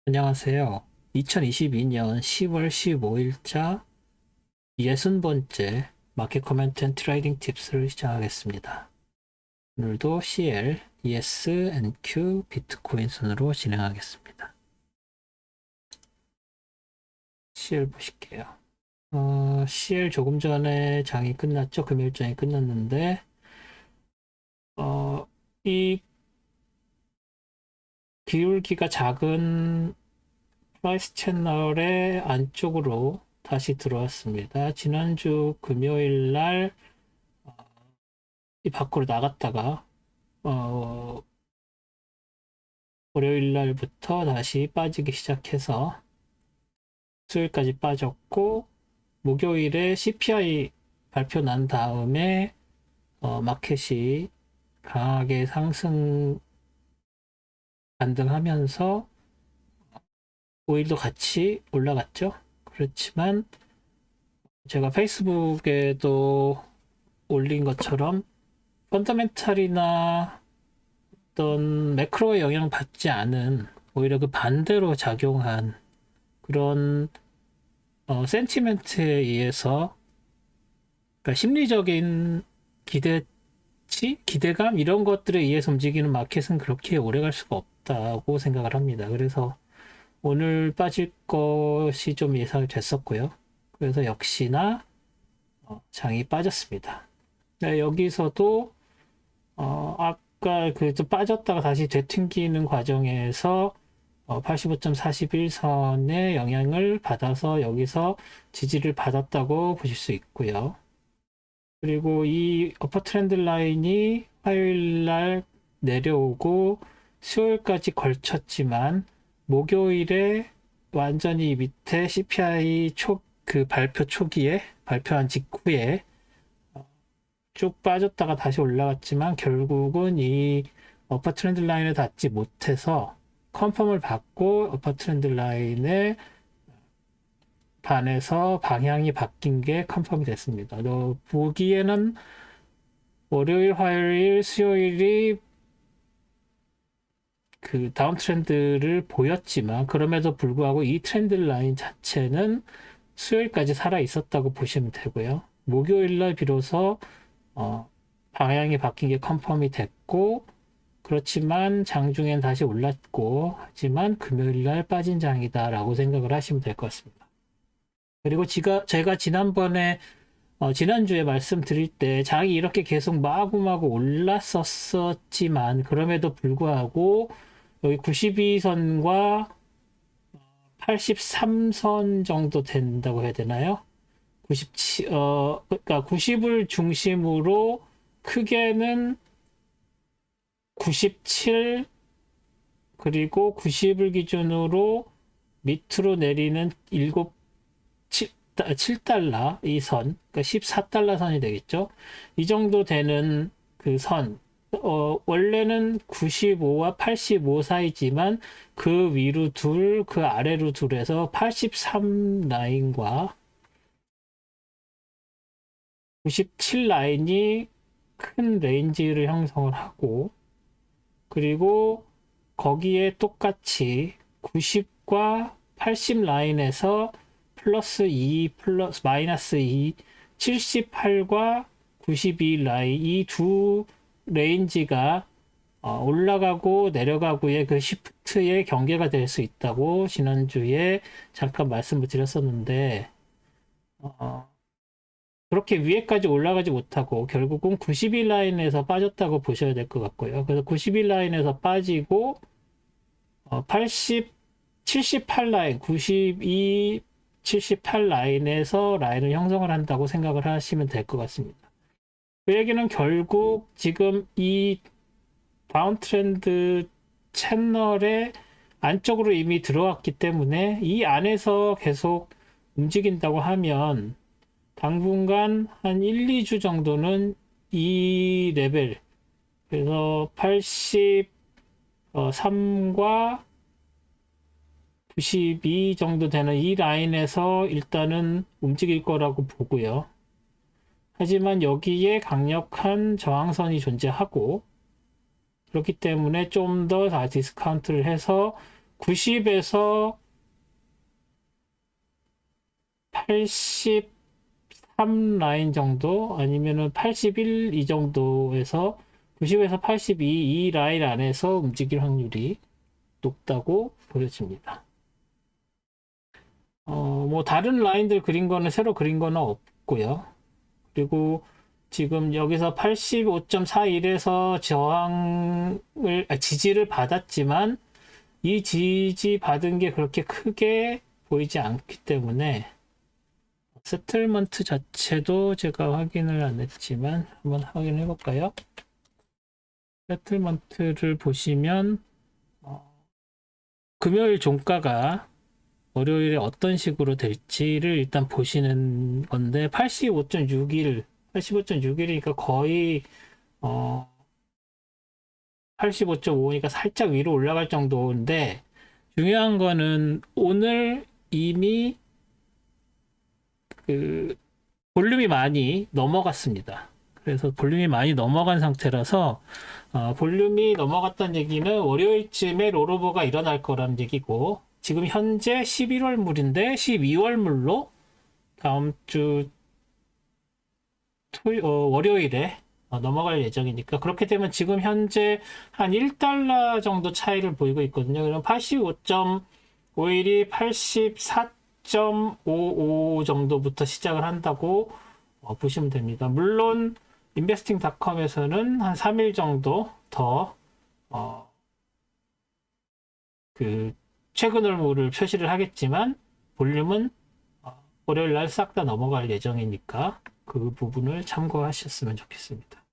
안녕하세요. 2022년 10월 15일자 60번째 마켓 커멘트 앤 트레이딩 팁스를 시작하겠습니다. 오늘도 CL, ES, NQ, 비트코인 순으로 진행하겠습니다. CL 보실게요. CL 조금 전에 장이 끝났죠? 금요일장이 끝났는데 이 기울기가 작은 프라이스 채널의 안쪽으로 다시 들어왔습니다. 지난주 금요일 날 이 밖으로 나갔다가 월요일 날부터 다시 빠지기 시작해서 수요일까지 빠졌고, 목요일에 CPI 발표 난 다음에 마켓이 강하게 상승 반등하면서 오일도 같이 올라갔죠. 그렇지만 제가 페이스북에도 올린 것처럼 펀더멘탈이나 어떤 매크로의 영향 받지 않은, 오히려 그 반대로 작용한 그런 센티멘트에 의해서, 그러니까 심리적인 기대감 이런 것들에 의해서 움직이는 마켓은 그렇게 오래 갈 수가 없다고 생각을 합니다. 그래서 오늘 빠질 것이 좀 예상이 됐었고요. 그래서 역시나 장이 빠졌습니다. 네, 여기서도 아까 그 좀 빠졌다가 다시 되튕기는 과정에서 85.41선의 영향을 받아서 여기서 지지를 받았다고 보실 수 있고요. 그리고 이 어퍼 트렌드 라인이 화요일 날 내려오고 수요일까지 걸쳤지만, 목요일에 완전히 밑에 CPI 그 발표 초기에, 발표한 직후에 쭉 빠졌다가 다시 올라갔지만 결국은 이 어퍼 트렌드 라인을 닿지 못해서 컨펌을 받고 어퍼 트렌드 라인에 반해서 방향이 바뀐 게 컨펌이 됐습니다. 보기에는 월요일, 화요일, 수요일이 그 다운 트렌드를 보였지만, 그럼에도 불구하고 이 트렌드 라인 자체는 수요일까지 살아 있었다고 보시면 되고요. 목요일 날 비로소 방향이 바뀐 게 컨펌이 됐고, 그렇지만 장중엔 다시 올랐고, 하지만 금요일 날 빠진 장이다라고 생각을 하시면 될 것 같습니다. 그리고 제가 지난번에 지난주에 말씀드릴 때 장이 이렇게 계속 마구마구 올랐었지만, 그럼에도 불구하고 여기 92선과 83선 정도 된다고 해야 되나요? 97, 그러니까 90을 중심으로 크게는 97, 그리고 90을 기준으로 밑으로 내리는 7달러 이 선, 그러니까 14달러 선이 되겠죠. 이 정도 되는 그 선, 원래는 95와 85 사이지만 그 위로 둘, 그 아래로 둘에서 83 라인과 97 라인이 큰 레인지를 형성을 하고, 그리고 거기에 똑같이 90과 80 라인에서 플러스 2, 플러스 마이너스 2, 78과 92 라인, 이 두 레인지가 올라가고 내려가고의 그 시프트의 경계가 될 수 있다고 지난주에 잠깐 말씀을 드렸었는데, 그렇게 위에까지 올라가지 못하고 결국은 90일 라인에서 빠졌다고 보셔야 될 것 같고요. 그래서 90일 라인에서 빠지고 78 라인, 92, 78 라인에서 라인을 형성을 한다고 생각을 하시면 될 것 같습니다. 그 얘기는 결국 지금 이 다운 트렌드 채널의 안쪽으로 이미 들어왔기 때문에 이 안에서 계속 움직인다고 하면 당분간 한 1, 2주 정도는 이 레벨, 그래서 83과 92 정도 되는 이 라인에서 일단은 움직일 거라고 보고요. 하지만 여기에 강력한 저항선이 존재하고, 그렇기 때문에 좀 더 디스카운트를 해서 90에서 83 라인 정도 아니면은 81 이 정도에서 90에서 82 이 라인 안에서 움직일 확률이 높다고 보여집니다. 뭐 다른 라인들 그린 거는 새로 그린 거는 없고요. 그리고 지금 여기서 85.41에서 지지를 받았지만 이 지지 받은 게 그렇게 크게 보이지 않기 때문에 세틀먼트 자체도 제가 확인을 안 했지만 한번 확인해 볼까요? 세틀먼트를 보시면 금요일 종가가 월요일에 어떤 식으로 될지를 일단 보시는 건데 85.61이니까 거의 85.5니까 살짝 위로 올라갈 정도인데 중요한 거는 오늘 이미 그 볼륨이 많이 넘어갔습니다. 그래서 볼륨이 많이 넘어간 상태라서 볼륨이 넘어갔다는 얘기는 월요일쯤에 롤오버가 일어날 거라는 얘기고 지금 현재 11월 물인데 12월 물로 다음 주 월요일에 넘어갈 예정이니까 그렇게 되면 지금 현재 한 1달러 정도 차이를 보이고 있거든요. 그럼 85.51이 84.55 정도부터 시작을 한다고 보시면 됩니다. 물론 investing.com에서는 한 3일 정도 더 최근 얼굴을 표시를 하겠지만 볼륨은 월요일 날 싹 다 넘어갈 예정이니까 그 부분을 참고하셨으면 좋겠습니다.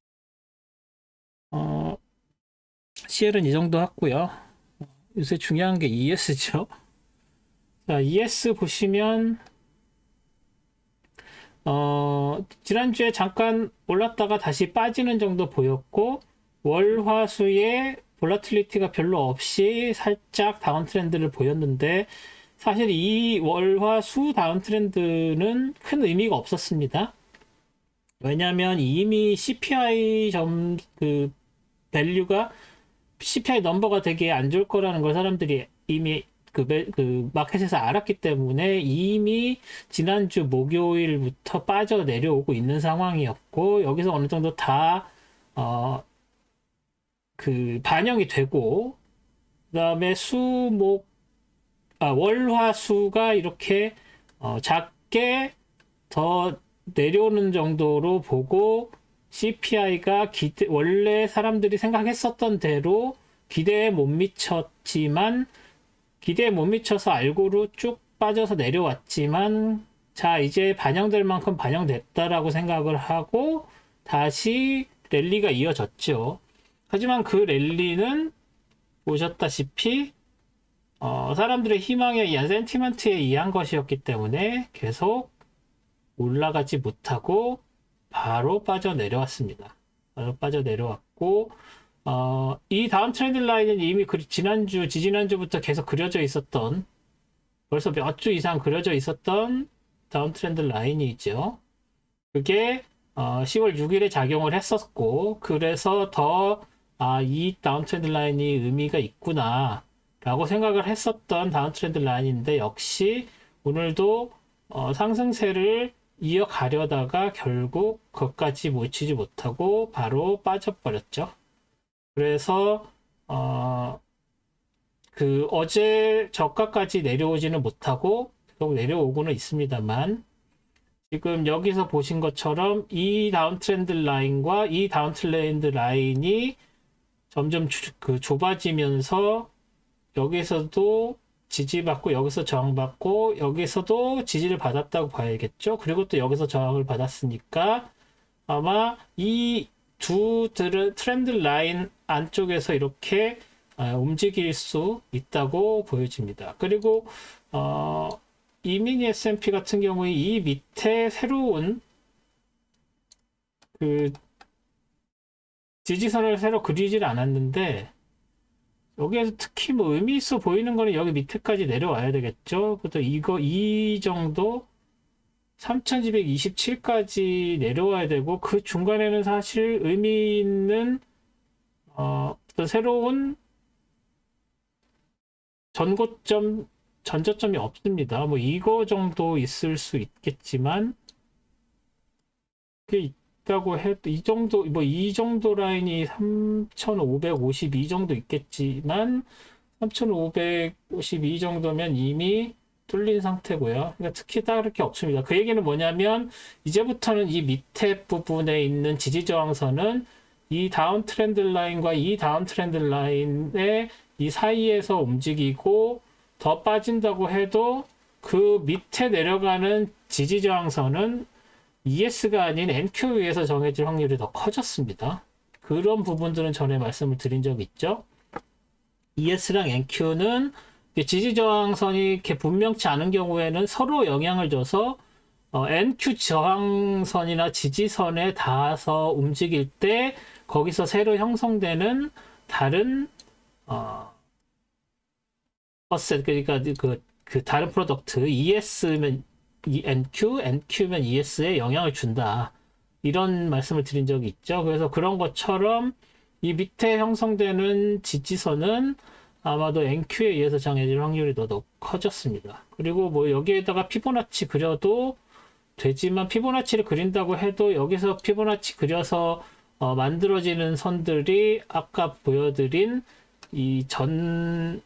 CL은 이 정도 했고요. 요새 중요한 게 ES죠. 자, ES 보시면 지난주에 잠깐 올랐다가 다시 빠지는 정도 보였고 월화수에 볼라틸리티가 별로 없이 살짝 다운 트렌드를 보였는데 사실 이 월화수 다운 트렌드는 큰 의미가 없었습니다. 왜냐하면 이미 CPI 밸류가 CPI 넘버가 되게 안 좋을 거라는 걸 사람들이 이미 그 마켓에서 알았기 때문에 이미 지난주 목요일부터 빠져 내려오고 있는 상황이었고 여기서 어느 정도 다 반영이 되고 그다음에 월화수가 이렇게 작게 더 내려오는 정도로 보고 CPI가 원래 사람들이 생각했었던 대로 기대에 못 미쳤지만 기대에 못 미쳐서 알고로 쭉 빠져서 내려왔지만 자 이제 반영될 만큼 반영됐다라고 생각을 하고 다시 랠리가 이어졌죠. 하지만 그 랠리는 보셨다시피 사람들의 희망에 의한 센티먼트에 의한 것이었기 때문에 계속 올라가지 못하고 바로 빠져내려왔습니다. 바로 빠져내려왔고 이 다운 트렌드 라인은 이미 지지난주부터 계속 그려져 있었던 벌써 몇 주 이상 그려져 있었던 다운 트렌드 라인이죠. 그게 10월 6일에 작용을 했었고 그래서 더 이 다운 트렌드 라인이 의미가 있구나 라고 생각을 했었던 다운 트렌드 라인인데 역시 오늘도 상승세를 이어가려다가 결국 거기까지 놓치지 못하고 바로 빠져버렸죠. 그래서 어제 저가까지 내려오지는 못하고 결국 내려오고는 있습니다만 지금 여기서 보신 것처럼 이 다운 트렌드 라인과 이 다운 트렌드 라인이 점점 좁아지면서 여기서도 지지받고 여기서 저항받고 여기서도 지지를 받았다고 봐야겠죠. 그리고 또 여기서 저항을 받았으니까 아마 이 두 트렌드 라인 안쪽에서 이렇게 움직일 수 있다고 보여집니다. 그리고 이 미니 S&P 같은 경우에 이 밑에 새로운 지지선을 새로 그리질 않았는데 여기에서 특히 뭐 의미 있어 보이는 거는 여기 밑에까지 내려와야 되겠죠. 그래서 이 정도 3227까지 내려와야 되고 그 중간에는 사실 의미 있는 새로운 전고점, 전저점이 없습니다. 뭐 이거 정도 있을 수 있겠지만 그게 있다고 해도 이 정도 뭐 이 정도 라인이 3,552 정도 있겠지만 3,552 정도면 이미 뚫린 상태고요. 그러니까 특히 다를 게 없습니다. 그 얘기는 뭐냐면 이제부터는 이 밑에 부분에 있는 지지 저항선은 이 다운 트렌드 라인과 이 다운 트렌드 라인의 이 사이에서 움직이고 더 빠진다고 해도 그 밑에 내려가는 지지 저항선은 ES가 아닌 NQ에서 정해질 확률이 더 커졌습니다. 그런 부분들은 전에 말씀을 드린 적 있죠. ES랑 NQ는 지지 저항선이 이렇게 분명치 않은 경우에는 서로 영향을 줘서 NQ 저항선이나 지지선에 닿아서 움직일 때 거기서 새로 형성되는 다른 어셋, 그러니까 그 다른 프로덕트 ES면 NQ, NQ면 ES에 영향을 준다. 이런 말씀을 드린 적이 있죠. 그래서 그런 것처럼 이 밑에 형성되는 지지선은 아마도 NQ에 의해서 정해질 확률이 더 커졌습니다. 그리고 뭐 여기에다가 피보나치 그려도 되지만 피보나치를 그린다고 해도 여기서 피보나치 그려서 만들어지는 선들이 아까 보여드린 이 전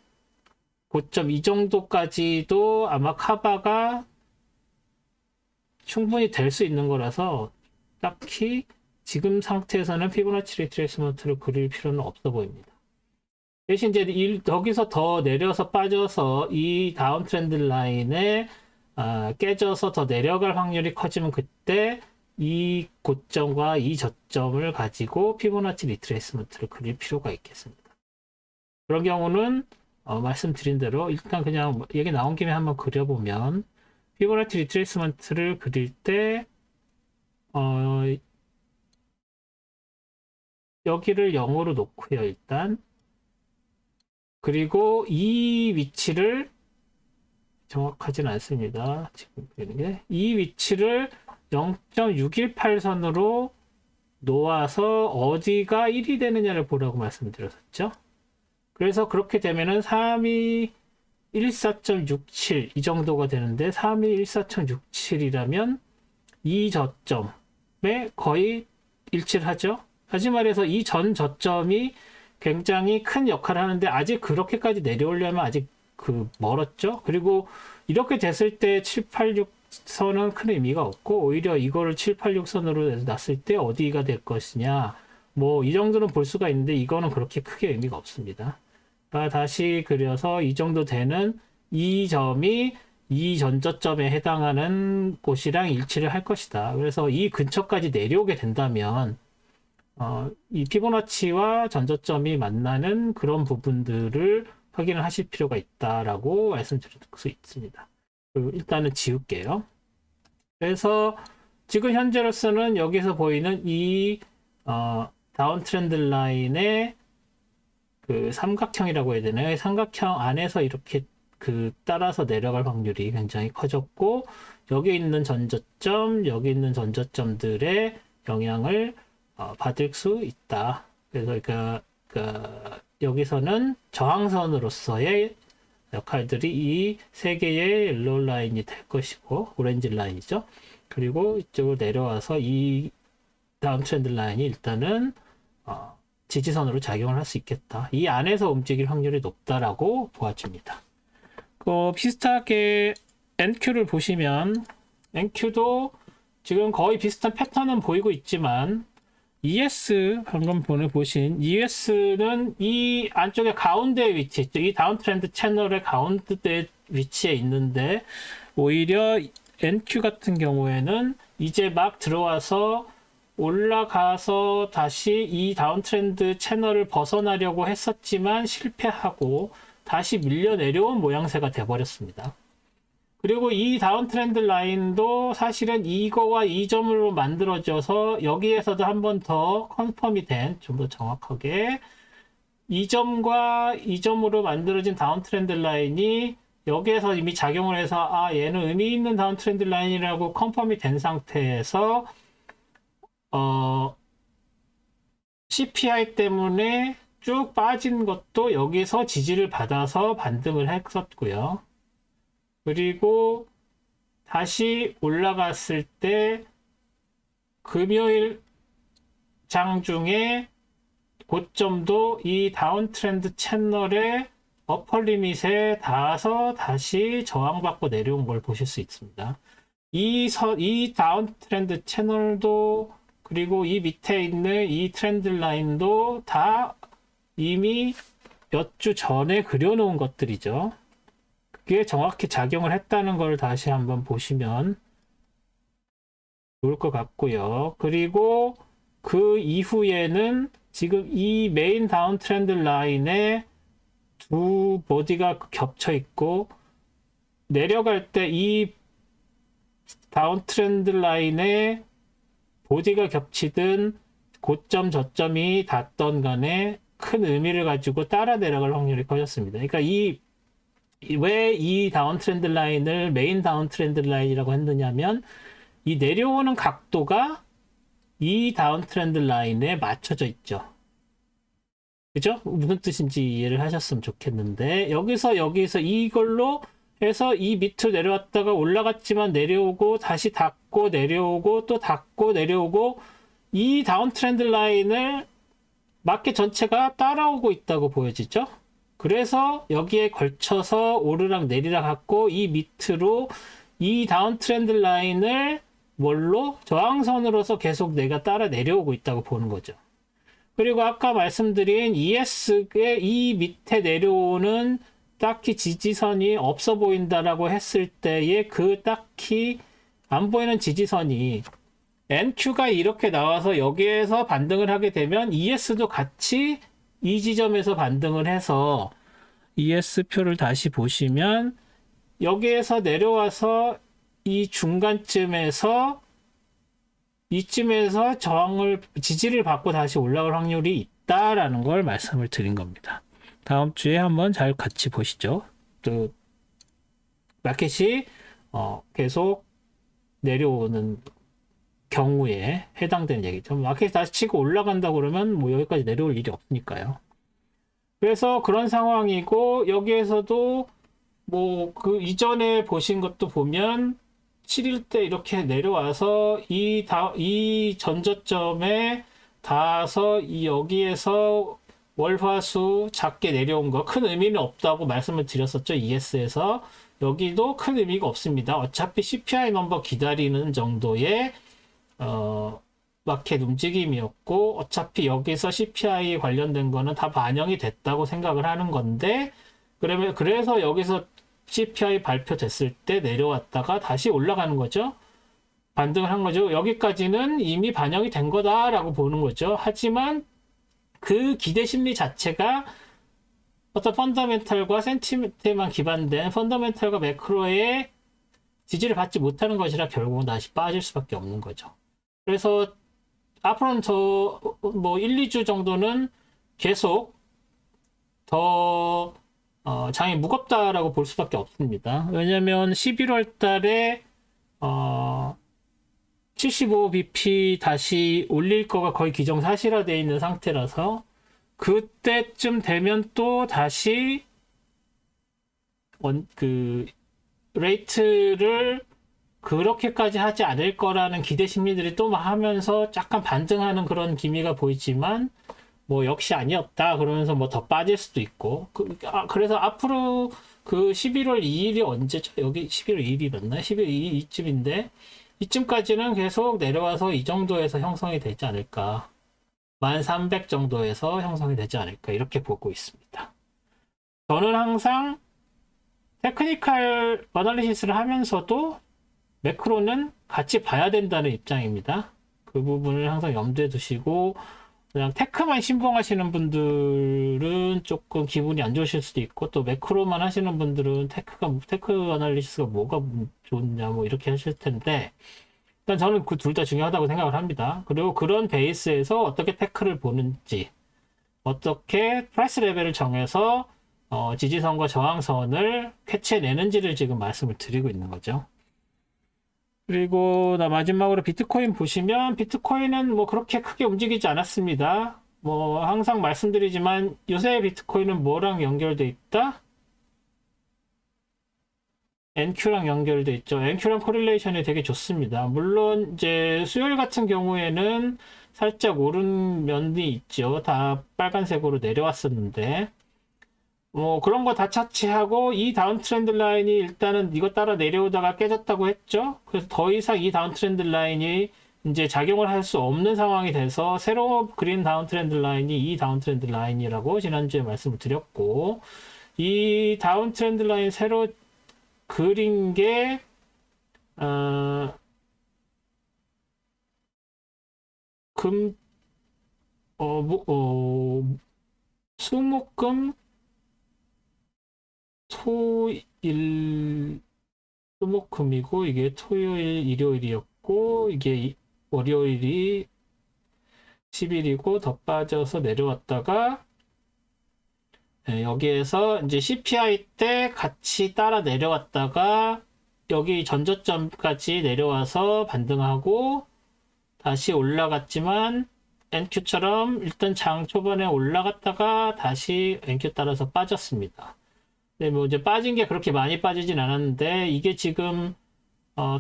고점 이 정도까지도 아마 카바가 충분히 될 수 있는 거라서 딱히 지금 상태에서는 피보나치 리트레이스먼트를 그릴 필요는 없어 보입니다. 대신 이제 여기서 더 내려서 빠져서 이 다운 트렌드 라인에 깨져서 더 내려갈 확률이 커지면 그때 이 고점과 이 저점을 가지고 피보나치 리트레이스먼트를 그릴 필요가 있겠습니다. 그런 경우는 말씀드린 대로 일단 그냥 얘기 나온 김에 한번 그려보면 피보나치 리트레이스먼트를 그릴 때 여기를 0으로 놓고요. 일단 그리고 이 위치를 정확하진 않습니다. 지금 그리는 게 이 위치를 0.618선으로 놓아서 어디가 1이 되느냐를 보라고 말씀드렸었죠. 그래서 그렇게 되면은 3214.67 이 정도가 되는데 3214.67이라면 이 저점에 거의 일치를 하죠. 다시 말해서 이 전 저점이 굉장히 큰 역할을 하는데 아직 그렇게까지 내려오려면 아직 멀었죠. 그리고 이렇게 됐을 때 786선은 큰 의미가 없고 오히려 이거를 786선으로 놨을 때 어디가 될 것이냐 뭐 이 정도는 볼 수가 있는데 이거는 그렇게 크게 의미가 없습니다. 그러니까 다시 그려서 이 정도 되는 이 점이 이 전저점에 해당하는 곳이랑 일치를 할 것이다. 그래서 이 근처까지 내려오게 된다면 이 피보나치와 전저점이 만나는 그런 부분들을 확인을 하실 필요가 있다라고 말씀드릴 수 있습니다. 일단은 지울게요. 그래서 지금 현재로서는 여기서 보이는 이 다운 트렌드 라인의 그 삼각형이라고 해야 되나요? 삼각형 안에서 이렇게 따라서 내려갈 확률이 굉장히 커졌고 여기 있는 전저점, 여기 있는 전저점들의 영향을 받을 수 있다. 그래서 여기서는 저항선으로서의 역할들이 이 세 개의 옐로우 라인이 될 것이고 오렌지 라인이죠. 그리고 이쪽으로 내려와서 이 다음 트렌드 라인이 일단은 지지선으로 작용을 할 수 있겠다. 이 안에서 움직일 확률이 높다라고 보아집니다. 비슷하게 NQ를 보시면 NQ도 지금 거의 비슷한 패턴은 보이고 있지만 ES 방금 보신 ES는 이 안쪽에 가운데에 위치해 있죠. 이 다운 트렌드 채널의 가운데 위치해 있는데 오히려 NQ 같은 경우에는 이제 막 들어와서 올라가서 다시 이 다운 트렌드 채널을 벗어나려고 했었지만 실패하고 다시 밀려 내려온 모양새가 돼버렸습니다. 그리고 이 다운 트렌드 라인도 사실은 이거와 이 점으로 만들어져서 여기에서도 한 번 더 컨펌이 된, 좀 더 정확하게 이 점과 이 점으로 만들어진 다운 트렌드 라인이 여기에서 이미 작용을 해서 얘는 의미 있는 다운 트렌드 라인이라고 컨펌이 된 상태에서 CPI 때문에 쭉 빠진 것도 여기서 지지를 받아서 반등을 했었고요. 그리고 다시 올라갔을 때 금요일 장중에 고점도 이 다운 트렌드 채널의 어퍼 리밋에 닿아서 다시 저항받고 내려온 걸 보실 수 있습니다. 이 다운 트렌드 채널도 그리고 이 밑에 있는 이 트렌드 라인도 다 이미 몇 주 전에 그려놓은 것들이죠. 그게 정확히 작용을 했다는 걸 다시 한번 보시면 좋을 것 같고요. 그리고 그 이후에는 지금 이 메인 다운 트렌드 라인에 두 보디가 겹쳐 있고 내려갈 때 이 다운 트렌드 라인에 보디가 겹치든 고점 저점이 닿던 간에 큰 의미를 가지고 따라 내려갈 확률이 커졌습니다. 그러니까 왜 이 다운 트렌드 라인을 메인 다운 트렌드 라인이라고 했느냐면 이 내려오는 각도가 이 다운 트렌드 라인에 맞춰져 있죠. 그죠? 무슨 뜻인지 이해를 하셨으면 좋겠는데 여기서 이걸로 해서 이 밑으로 내려왔다가 올라갔지만 내려오고 다시 닫고 내려오고 또 닫고 내려오고 이 다운 트렌드 라인을 마켓 전체가 따라오고 있다고 보여지죠? 그래서 여기에 걸쳐서 오르락 내리락 하고 이 밑으로 이 다운 트렌드 라인을 뭘로? 저항선으로서 계속 내가 따라 내려오고 있다고 보는 거죠. 그리고 아까 말씀드린 ES의 이 밑에 내려오는 딱히 지지선이 없어 보인다라고 했을 때의 그 딱히 안 보이는 지지선이 NQ가 이렇게 나와서 여기에서 반등을 하게 되면 ES도 같이 이 지점에서 반등을 해서 ES표를 다시 보시면 여기에서 내려와서 이 중간쯤에서 이쯤에서 지지를 받고 다시 올라갈 확률이 있다라는 걸 말씀을 드린 겁니다. 다음 주에 한번 잘 같이 보시죠. 또 마켓이 계속 내려오는 경우에 해당되는 얘기죠. 마켓이 다시 치고 올라간다 그러면 뭐 여기까지 내려올 일이 없으니까요. 그래서 그런 상황이고 여기에서도 뭐 그 이전에 보신 것도 보면 7일 때 이렇게 내려와서 이 전저점에 닿아서 여기에서 월화수 작게 내려온 거 큰 의미는 없다고 말씀을 드렸었죠. ES에서 여기도 큰 의미가 없습니다. 어차피 CPI 넘버 기다리는 정도의 마켓 움직임이었고 어차피 여기서 CPI 관련된 거는 다 반영이 됐다고 생각을 하는 건데 그래서 여기서 CPI 발표됐을 때 내려왔다가 다시 올라가는 거죠. 반등을 한 거죠. 여기까지는 이미 반영이 된 거다라고 보는 거죠. 하지만 그 기대 심리 자체가 어떤 펀더멘털과 센티멘트에만 기반된 펀더멘털과 매크로의 지지를 받지 못하는 것이라 결국은 다시 빠질 수밖에 없는 거죠. 그래서 앞으로는 뭐 1, 2주 정도는 계속 더 장이 무겁다라고 볼 수밖에 없습니다. 왜냐면 11월 달에 75bp 다시 올릴 거가 거의 기정사실화되어 있는 상태라서 그때쯤 되면 또 다시 레이트를 그렇게까지 하지 않을 거라는 기대 심리들이 또 하면서 약간 반등하는 그런 기미가 보이지만 뭐 역시 아니었다 그러면서 뭐 더 빠질 수도 있고 그래서 앞으로 그 11월 2일이 언제죠? 여기 11월 2일이 맞나? 11월 2일 이쯤인데 이쯤까지는 계속 내려와서 이 정도에서 형성이 되지 않을까 1300 정도에서 형성이 되지 않을까 이렇게 보고 있습니다. 저는 항상 테크니컬 어널리시스를 하면서도 매크로는 같이 봐야 된다는 입장입니다. 그 부분을 항상 염두에 두시고 그냥 테크만 신봉하시는 분들은 조금 기분이 안 좋으실 수도 있고 또 매크로만 하시는 분들은 테크 어널리시스가 뭐가 좋냐 뭐 이렇게 하실 텐데 일단 저는 그 둘 다 중요하다고 생각을 합니다. 그리고 그런 베이스에서 어떻게 테크를 보는지 어떻게 프라이스 레벨을 정해서 지지선과 저항선을 캐치해내는지를 지금 말씀을 드리고 있는 거죠. 그리고 마지막으로 비트코인 보시면 비트코인은 뭐 그렇게 크게 움직이지 않았습니다. 뭐 항상 말씀드리지만 요새 비트코인은 뭐랑 연결돼 있다? NQ랑 연결돼 있죠. NQ랑 코릴레이션이 되게 좋습니다. 물론 이제 수요일 같은 경우에는 살짝 오른 면이 있죠. 다 빨간색으로 내려왔었는데 뭐 그런 거 다 차치하고 이 다운 트렌드 라인이 일단은 이거 따라 내려오다가 깨졌다고 했죠. 그래서 더 이상 이 다운 트렌드 라인이 이제 작용을 할 수 없는 상황이 돼서 새로 그린 다운 트렌드 라인이 이 다운 트렌드 라인이라고 지난주에 말씀을 드렸고, 이 다운 트렌드 라인 새로 그린 게 금, 수목금 토일 수목금이고, 이게 토요일 일요일이었고, 이게 월요일이 10일이고 더 빠져서 내려왔다가 여기에서 이제 CPI 때 같이 따라 내려왔다가 여기 전저점까지 내려와서 반등하고 다시 올라갔지만 NQ처럼 일단 장 초반에 올라갔다가 다시 NQ 따라서 빠졌습니다. 네, 뭐 이제 빠진 게 그렇게 많이 빠지진 않았는데 이게 지금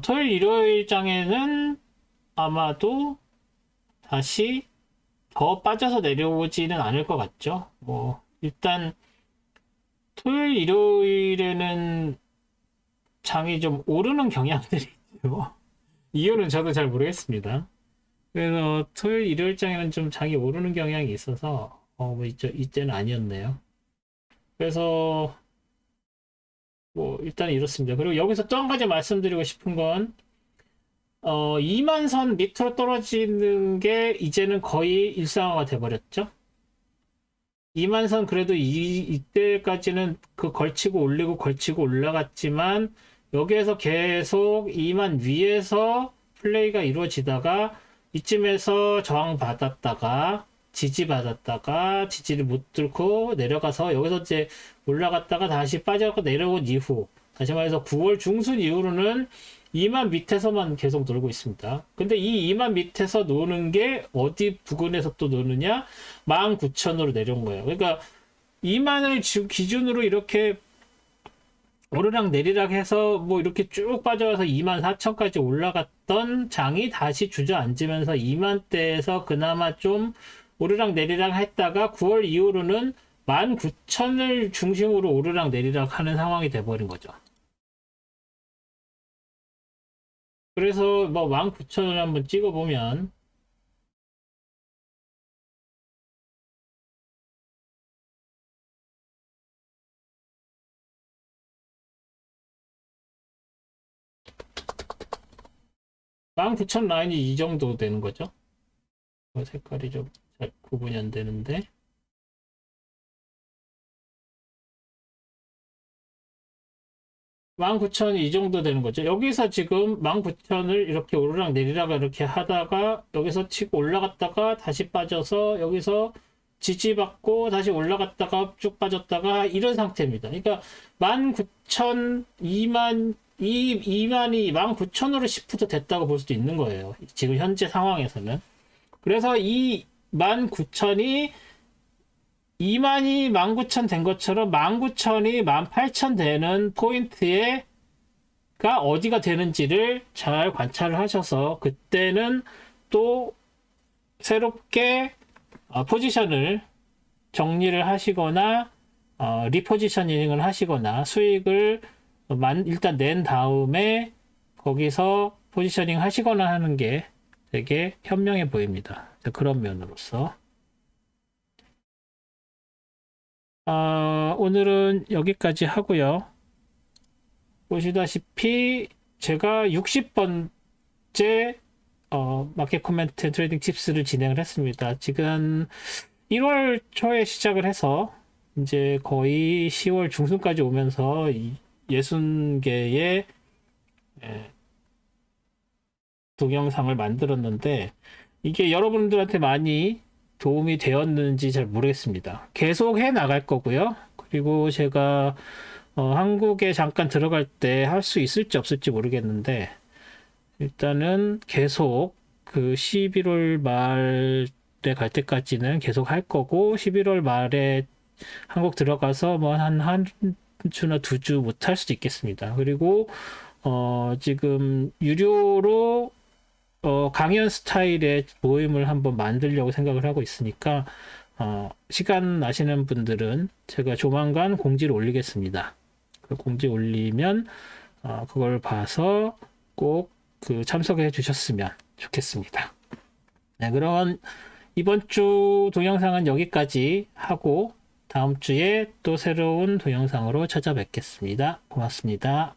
토요일 일요일 장에는 아마도 다시 더 빠져서 내려오지는 않을 것 같죠. 뭐 일단 토요일 일요일에는 장이 좀 오르는 경향들이 있죠. 이유는 저도 잘 모르겠습니다. 그래서 토요일 일요일 장에는 좀 장이 오르는 경향이 있어서 뭐 이때는 아니었네요. 그래서 뭐 일단 이렇습니다. 그리고 여기서 또 한 가지 말씀드리고 싶은 건 2만 선 밑으로 떨어지는 게 이제는 거의 일상화가 돼버렸죠. 2만 선 그래도 이때까지는 그 걸치고 올리고 걸치고 올라갔지만 여기에서 계속 2만 위에서 플레이가 이루어지다가 이쯤에서 저항 받았다가 지지 받았다가 지지를 못 뚫고 내려가서 여기서 이제 올라갔다가 다시 빠져서 내려온 이후, 다시 말해서 9월 중순 이후로는 2만 밑에서만 계속 놀고 있습니다. 근데 이 2만 밑에서 노는 게 어디 부근에서 또 노느냐? 19,000으로 내려온 거예요. 그러니까 2만을 기준으로 이렇게 오르락 내리락 해서 뭐 이렇게 쭉 빠져서 24,000까지 올라갔던 장이 다시 주저앉으면서 2만대에서 그나마 좀 오르락 내리락 했다가 9월 이후로는 19,000을 중심으로 오르락 내리락 하는 상황이 돼버린 거죠. 그래서 뭐 19,000을 한번 찍어보면 (19,000) 라인이 이 정도 되는 거죠. 색깔이 좀 잘 구분이 안 되는데 19,000이 이 정도 되는 거죠. 여기서 지금 19,000을 이렇게 오르락 내리락 이렇게 하다가 여기서 치고 올라갔다가 다시 빠져서 여기서 지지받고 다시 올라갔다가 쭉 빠졌다가 이런 상태입니다. 그러니까 19,000, 2만, 2만이 19,000으로 시프트 됐다고 볼 수도 있는 거예요. 지금 현재 상황에서는. 그래서 이 19,000이 2만이 19,000 된 것처럼 19,000이 18,000 되는 포인트가 어디가 되는지를 잘 관찰을 하셔서 그때는 또 새롭게 포지션을 정리를 하시거나 리포지셔닝을 하시거나 수익을 일단 낸 다음에 거기서 포지셔닝 하시거나 하는 게 되게 현명해 보입니다. 그런 면으로서 오늘은 여기까지 하고요. 보시다시피 제가 60번째 마켓 코멘트 트레이딩 팁스를 진행을 했습니다. 지금 1월 초에 시작을 해서 이제 거의 10월 중순까지 오면서 60개의 동영상을 만들었는데 이게 여러분들한테 많이 도움이 되었는지 잘 모르겠습니다. 계속 해 나갈 거고요. 그리고 제가 한국에 잠깐 들어갈 때 할 수 있을지 없을지 모르겠는데 일단은 계속 그 11월 말 때 갈 때까지는 계속 할 거고 11월 말에 한국 들어가서 뭐 한 주나 2주 못 할 수도 있겠습니다. 그리고 지금 유료로 강연 스타일의 모임을 한번 만들려고 생각을 하고 있으니까 시간 나시는 분들은 제가 조만간 공지를 올리겠습니다. 그 공지 올리면 그걸 봐서 꼭 그 참석해 주셨으면 좋겠습니다. 네, 그럼 이번 주 동영상은 여기까지 하고 다음 주에 또 새로운 동영상으로 찾아뵙겠습니다. 고맙습니다.